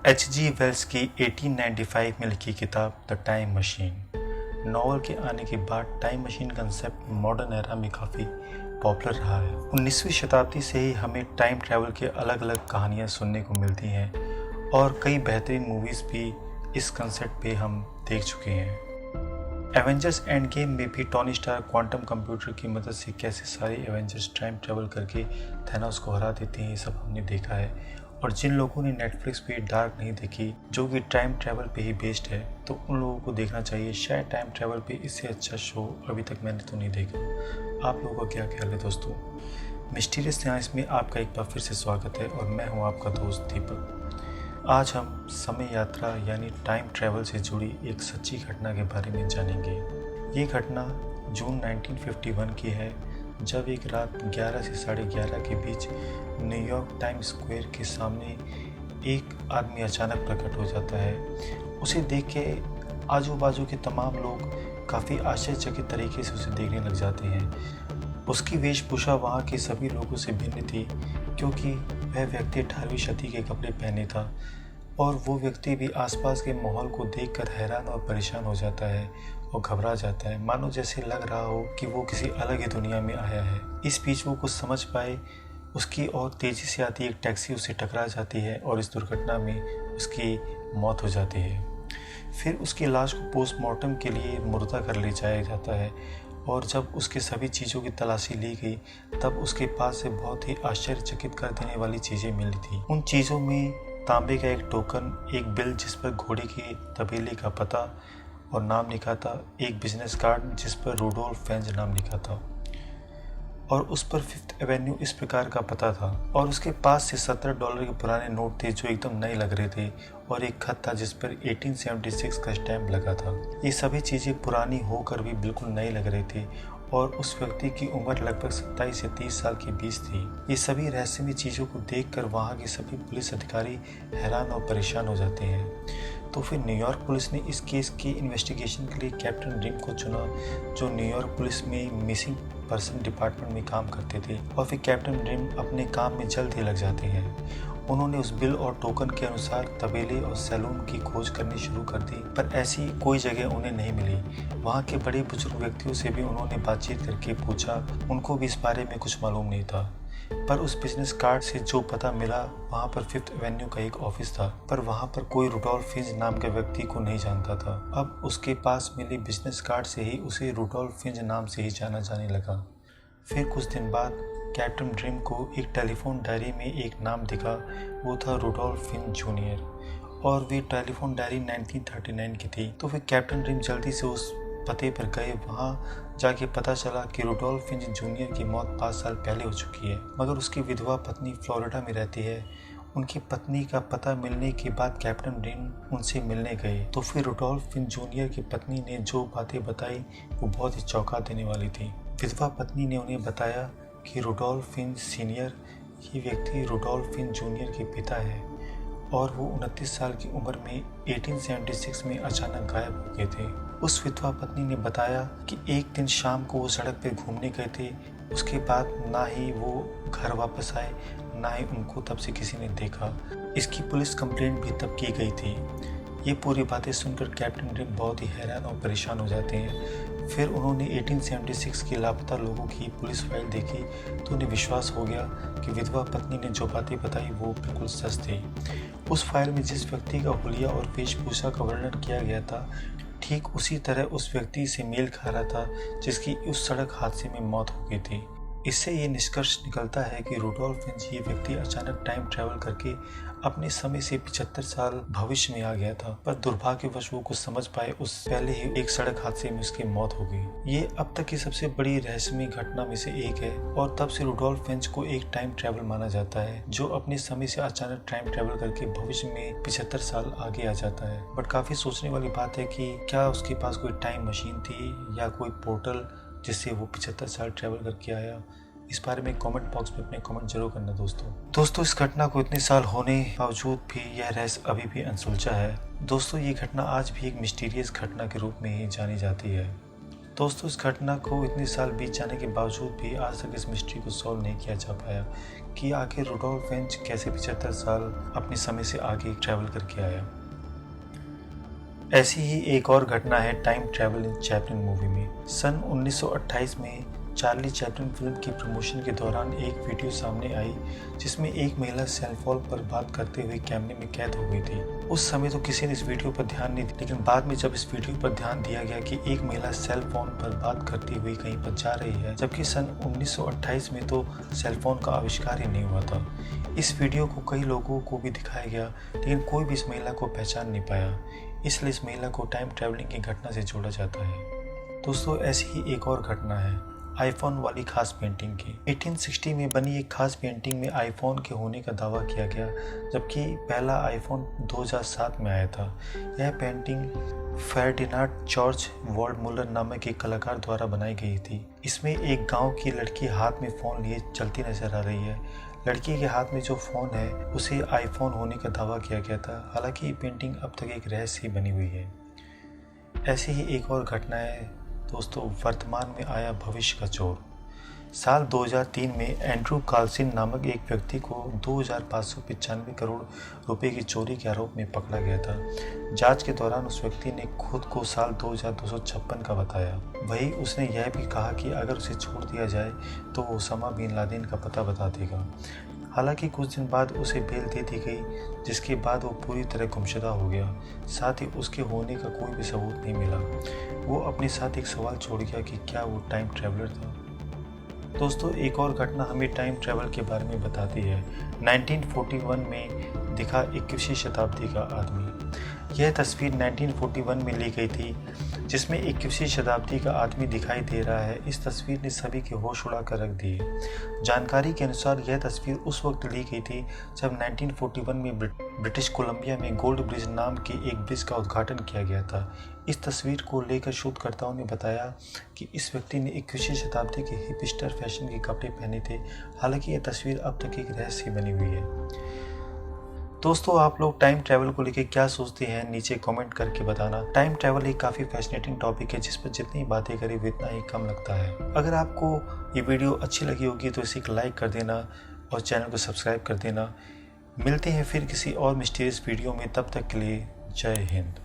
H.G. Wales की 1895 में लिखी किताब द टाइम मशीन नॉवल के आने के बाद time machine concept modern era में काफ़ी पॉपुलर रहा है। 19वीं शताब्दी से ही हमें टाइम ट्रैवल के अलग अलग कहानियाँ सुनने को मिलती हैं और कई बेहतरीन मूवीज़ भी इस कंसेप्ट पे हम देख चुके हैं। एवेंजर्स एंड गेम में भी टोनी स्टार्क क्वांटम कंप्यूटर की मदद से कैसे सारे एवेंजर्स टाइम ट्रैवल करके थैनोस को हरा देते हैं, ये सब हमने देखा है। और जिन लोगों ने नेटफ्लिक्स पे डार्क नहीं देखी, जो कि टाइम ट्रैवल पे ही बेस्ड है, तो उन लोगों को देखना चाहिए। शायद टाइम ट्रैवल पे इससे अच्छा शो अभी तक मैंने तो नहीं देखा। आप लोगों का क्या ख्याल है दोस्तों? मिस्टीरियस साइंस में आपका एक बार फिर से स्वागत है और मैं हूँ आपका दोस्त दीपक। आज हम समय यात्रा यानी टाइम ट्रैवल से जुड़ी एक सच्ची घटना के बारे में जानेंगे। ये घटना जून 1951 की है, जब एक रात 11 से 11:30 के बीच न्यूयॉर्क टाइम स्क्वायर के सामने एक आदमी अचानक प्रकट हो जाता है। उसे देख के आजू बाजू के तमाम लोग काफ़ी आश्चर्यचकित तरीके से उसे देखने लग जाते हैं। उसकी वेशभूषा वहाँ के सभी लोगों से भिन्न थी, क्योंकि वह व्यक्ति 18वीं शताब्दी के कपड़े पहने था और वो व्यक्ति भी आसपास के माहौल को देखकर हैरान और परेशान हो जाता है और घबरा जाता है, मानो जैसे लग रहा हो कि वो किसी अलग ही दुनिया में आया है। इस बीच वो कुछ समझ पाए, उसकी और तेज़ी से आती एक टैक्सी उसे टकरा जाती है और इस दुर्घटना में उसकी मौत हो जाती है। फिर उसकी लाश को पोस्टमार्टम के लिए मुर्दा कर ले जाया जाता है और जब उसके सभी चीज़ों की तलाशी ली गई, तब उसके पास से बहुत ही आश्चर्यचकित कर देने वाली चीज़ें मिली थी। उन चीज़ों में तांबे का एक टोकन, एक बिल जिस पर घोड़े के तबेले का पता और नाम लिखा था, एक बिजनेस कार्ड जिस पर रूडोल्फ फेंज नाम लिखा था और उस पर 5th एवेन्यू इस प्रकार का पता था, और उसके पास से $17 के पुराने नोट थे जो एकदम नए लग रहे थे और एक खत था जिस पर 1876 का स्टैम्प लगा था। ये सभी चीज़ें पुरानी होकर भी बिल्कुल नए लग रहे थे और उस व्यक्ति की उम्र लगभग 27 से 30 साल के बीच थी। ये सभी रहस्यमय चीज़ों को देखकर वहाँ के सभी पुलिस अधिकारी हैरान और परेशान हो जाते हैं। तो फिर न्यूयॉर्क पुलिस ने इस केस की इन्वेस्टिगेशन के लिए कैप्टन ड्रीम को चुना, जो न्यूयॉर्क पुलिस में मिसिंग पर्सन डिपार्टमेंट में काम करते थे। और फिर कैप्टन ड्रीम अपने काम में जल्द ही लग जाते हैं। उन्होंने उस बिल और टोकन के अनुसार तबेले और सैलून की खोज करनी शुरू कर दी, पर ऐसी कोई जगह उन्हें नहीं मिली। वहाँ के बड़े बुजुर्ग व्यक्तियों से भी उन्होंने बातचीत करके पूछा, उनको भी इस बारे में कुछ मालूम नहीं था। पर उस बिजनेस कार्ड से जो पता मिला, वहाँ पर 5th एवेन्यू का एक ऑफिस था, पर वहाँ पर कोई रूडोल्फ फिंच नाम के व्यक्ति को नहीं जानता था। अब उसके पास मिले बिजनेस कार्ड से ही उसे रूडोल्फ फिंच नाम से ही जाना जाने लगा। फिर कुछ दिन बाद कैप्टन ड्रीम को एक टेलीफोन डायरी में एक नाम दिखा, वो था रूडोल्फ फिंच जूनियर, और वे टेलीफोन डायरी 1939 की थी। तो फिर कैप्टन ड्रीम जल्दी से उस पते पर गए। वहाँ जाके पता चला कि रूडोल्फ फिंच जूनियर की मौत 5 साल पहले हो चुकी है, मगर उसकी विधवा पत्नी फ्लोरिडा में रहती है। उनकी पत्नी का पता मिलने के बाद कैप्टन ड्रीम उनसे मिलने गए। तो फिर रूडोल्फ फिंच जूनियर की पत्नी ने जो बातें बताई वो बहुत ही चौंका देने वाली थी। विधवा पत्नी ने उन्हें बताया कि रूडोल्फ फिंच सीनियर, ये व्यक्ति रूडोल्फ फिंच जूनियर के पिता है और वो 29 साल की उम्र में 1876 में अचानक गायब हो गए थे। उस विधवा पत्नी ने बताया कि एक दिन शाम को वो सड़क पर घूमने गए थे। उसके बाद ना ही वो घर वापस आए, ना ही उनको तब से किसी ने देखा। इसकी पुलिस कंप्लेंट भी तब की गई थी। ये पूरी बातें सुनकर कैप्टन ड्रीम बहुत ही हैरान और परेशान हो जाते हैं। फिर उन्होंने 1876 के लापता लोगों की पुलिस फाइल देखी तो उन्हें विश्वास हो गया कि विधवा पत्नी ने जो बातें बताई वो बिल्कुल सच थी। उस फाइल में जिस व्यक्ति का हुलिया और वेशभूषा का वर्णन किया गया था, ठीक उसी तरह उस व्यक्ति से मेल खा रहा था जिसकी उस सड़क हादसे में मौत हो गई थी। इससे ये निष्कर्ष निकलता है कि रूडोल्फ फिंच ये व्यक्ति अचानक टाइम ट्रैवल करके अपने समय से 75 साल भविष्य में आ गया था, पर दुर्भाग्यवश वो कुछ समझ पाए उस पहले ही एक सड़क हादसे में उसकी मौत हो गई। ये अब तक की सबसे बड़ी रहस्यमय घटना में से एक है और तब से रूडोल्फ फिंच को एक टाइम ट्रैवल माना जाता है, जो अपने समय से अचानक टाइम ट्रैवल करके भविष्य में 75 साल आगे आ जाता है। बट काफी सोचने वाली बात है कि क्या उसके पास कोई टाइम मशीन थी या कोई पोर्टल जिससे वो 75 साल ट्रैवल करके आया। इस बारे में कमेंट बॉक्स में अपने कमेंट जरूर करना दोस्तों। इस घटना को इतने साल होने बावजूद भी यह रहस्य अभी भी अनसुलझा है। दोस्तों, ये घटना आज भी एक मिस्टीरियस घटना के रूप में ही जानी जाती है। दोस्तों, इस घटना को इतने साल बीत जाने के बावजूद भी आज तक इस मिस्ट्री को सॉल्व नहीं किया जा पाया कि आखिर रुडोल्फ वेंच कैसे 75 साल अपने समय से आगे ट्रैवल करके आया। ऐसी ही एक और घटना है time travel in Chaplin movie में। सन 1928 में चार्ली चैपलिन फिल्म की प्रमोशन के दौरान एक वीडियो सामने आई जिसमें एक महिला सेल फोन पर बात करते हुए कैमरे में कैद हो गई थी। उस समय तो किसी ने इस वीडियो पर ध्यान नहीं दिया, लेकिन बाद में जब इस वीडियो पर ध्यान दिया गया कि एक महिला सेल फोन पर बात करती हुई कहीं पर जा रही है, जबकि सन 1928 में तो सेल फोन का आविष्कार ही नहीं हुआ था। इस वीडियो को कई लोगों को भी दिखाया गया, लेकिन कोई भी इस महिला को पहचान नहीं पाया, इसलिए इस महिला को टाइम ट्रैवलिंग की घटना से जोड़ा जाता है। दोस्तों, ऐसी ही एक और घटना है आईफोन वाली खास पेंटिंग की। 1860 में बनी एक खास पेंटिंग में आईफोन के होने का दावा किया गया, जबकि पहला आईफोन 2007 में आया था। यह पेंटिंग फर्डिनांड जॉर्ज वॉल्डमुलर नामक एक कलाकार द्वारा बनाई गई थी। इसमें एक गांव की लड़की हाथ में फ़ोन लिए चलती नजर आ रही है। लड़की के हाथ में जो फ़ोन है उसे आईफोन होने का दावा किया गया था। हालांकि ये पेंटिंग अब तक एक रहस्य ही बनी हुई है। ऐसी ही एक और घटना है दोस्तों, वर्तमान में आया भविष्य का चोर। साल 2003 में एंड्रू कार्लसन नामक एक व्यक्ति को 2595 करोड़ रुपए की चोरी के आरोप में पकड़ा गया था। जांच के दौरान उस व्यक्ति ने खुद को साल 2256 का बताया। वहीं उसने यह भी कहा कि अगर उसे छोड़ दिया जाए तो वो ओसामा बिन लादेन का पता बता देगा। हालांकि कुछ दिन बाद उसे बेल दे दी गई, जिसके बाद वो पूरी तरह गुमशुदा हो गया। साथ ही उसके होने का कोई भी सबूत नहीं मिला। वो अपने साथ एक सवाल छोड़ गया कि क्या वो टाइम ट्रैवलर था। दोस्तों, एक और घटना हमें टाइम ट्रैवल के बारे में बताती है। 1941 में दिखा 21वीं शताब्दी का आदमी। यह तस्वीर 1941 में ली गई थी, जिसमें 21वीं शताब्दी का आदमी दिखाई दे रहा है। इस तस्वीर ने सभी के होश उड़ा कर रख दिए। जानकारी के अनुसार यह तस्वीर उस वक्त ली गई थी जब 1941 में ब्रिटिश कोलंबिया में गोल्ड ब्रिज नाम के एक ब्रिज का उद्घाटन किया गया था। इस तस्वीर को लेकर शोधकर्ताओं ने बताया कि इस व्यक्ति ने 21वीं शताब्दी के हिपस्टर फैशन के कपड़े पहने थे। हालांकि यह तस्वीर अब तक एक रहस्य बनी हुई है। दोस्तों, आप लोग टाइम ट्रैवल को लेकर क्या सोचते हैं, नीचे कमेंट करके बताना। टाइम ट्रैवल एक काफ़ी फैसिनेटिंग टॉपिक है जिस पर जितनी बातें करें उतना ही कम लगता है। अगर आपको ये वीडियो अच्छी लगी होगी तो इसे एक लाइक कर देना और चैनल को सब्सक्राइब कर देना। मिलते हैं फिर किसी और मिस्टीरियस वीडियो में, तब तक के लिए जय हिंद।